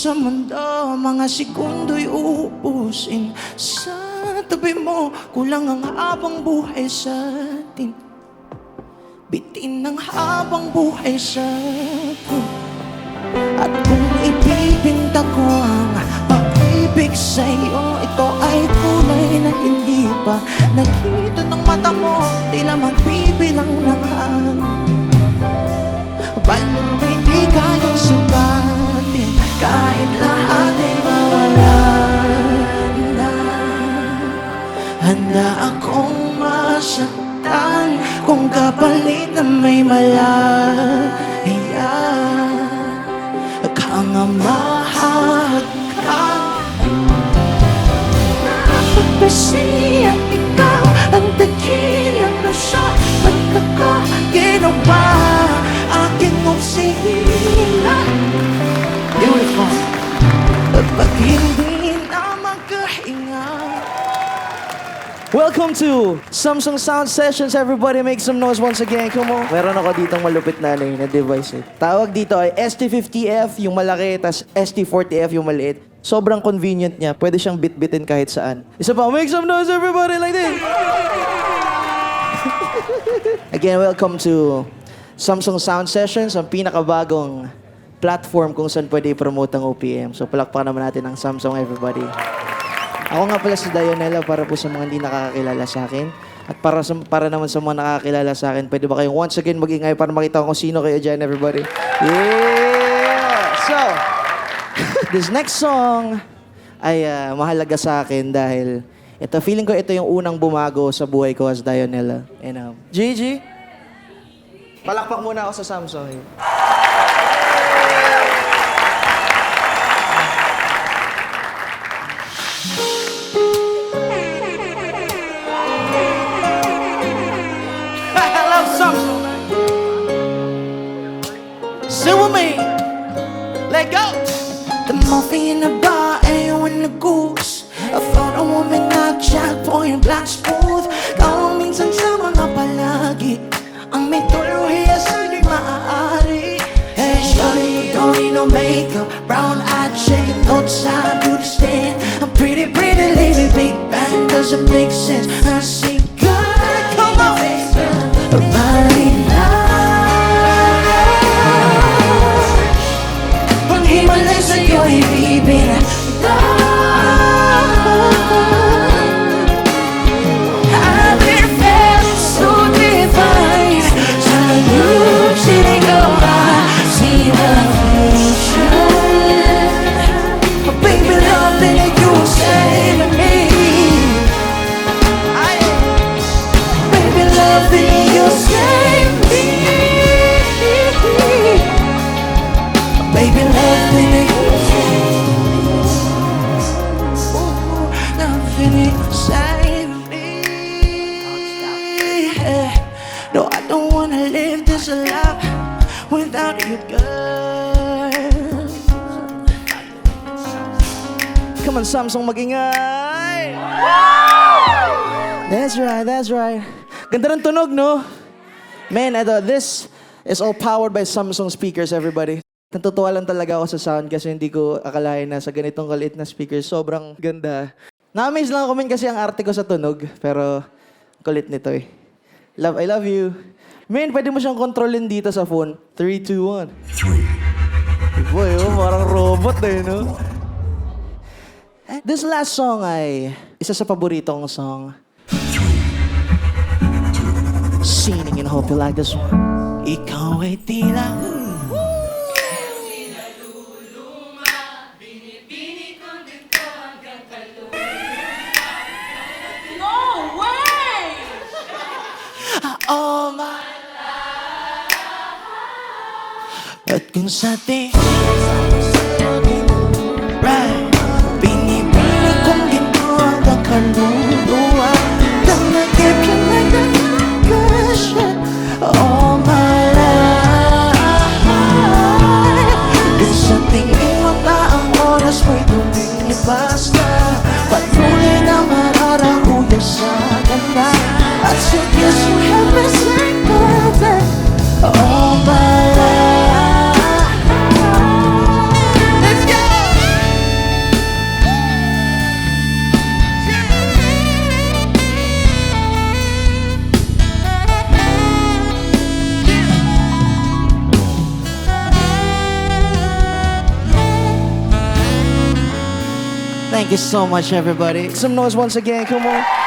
sa mundo, mga sekundo'y uubusin. Sa tabi mo, kulang ang habang buhay sa atin. Bitin ng habang buhay sa atin. At kung ipipinta ko ang pag-ibig sa'yo, ito ay kulay na hindi pa nakita ng mata mo. Tila magbibilang ng hangin. Paano hindi kayang subatin kahit lahat ay mawala? Handa akong masaktan kung kapalit na may malaya. Kang mahagkan napagpasi at ikaw ang dakilang nasya. Magkakaginawa aking opisina. Beautiful. Pag hindi na magkahinga. Welcome to Samsung Sound Sessions. Everybody make some noise once again. Come on. Meron ako ditong malupit na na device. Tawag dito ay ST50F yung malaki, tas ST40F yung maliit. Sobrang convenient niya. Pwede siyang bit-bitin kahit saan. Isa pa, make some noise everybody like this. Again, welcome to Samsung Sound Sessions, ang pinakabagong platform kung saan pwede i-promote ang OPM. So palakpakan naman natin ang Samsung everybody. Ako nga pala si Dionella para po sa mga hindi nakakakilala sa akin. At para naman sa mga nakakakilala sa akin, pwede ba kayong once again mag-ingay para makita ko kung sino kayo dyan, everybody? Yeah! So, this next song ay mahalaga sa akin dahil feeling ko ito yung unang bumago sa buhay ko as Dionella. And, Gigi, palakpak muna ako sa Samsung. Sing with me, let go. The movie in the bar and you in the goose. I thought a woman not jack boy in black smooth. Kung minsan sa mga palagi ang may tuluhi sa di maaari. Hey, shawty, you don't need no makeup, brown eyed shade, no time to stand. I'm pretty lady, big bang doesn't make sense. I see God, come on, body now. Panghimalay sa'yo, ibibig I've been felt so divine. Salute, sitting over, see the future. Baby, loving you, saving me. Baby, loving you, save me. Baby, loving you. No, I don't wanna live this life without you, girl. Come on, Samsung, mag-ingay! That's right, that's right. Ganda ng tunog, no? Man, this is all powered by Samsung speakers, everybody. Natutuwa lang talaga ako sa sound kasi hindi ko akalain na sa ganitong kaliit na speakers, sobrang ganda. Na-amaze lang ako kasi ang arte ko sa tunog, pero kulit nito eh. I love you. Man, pwede mo siyang kontrolin dito sa phone. 3, 2, 1. 3. Boy, parang robot eh, no? This last song ay isa sa paboritong song. 3, 2, 1. Singing and hope you like this one. Ikaw ay tila all my life. At kung sa right, binibini kong ginto ang kaluluwa. Tanagip ka na nagkasya all my life. Kung sa tingin mo ba ang oras mo'y lumilipas na, patuloy na mararahuya sa ganda. At sige, so help me sing perfect all my life. Thank you so much, everybody. Some noise once again, come on.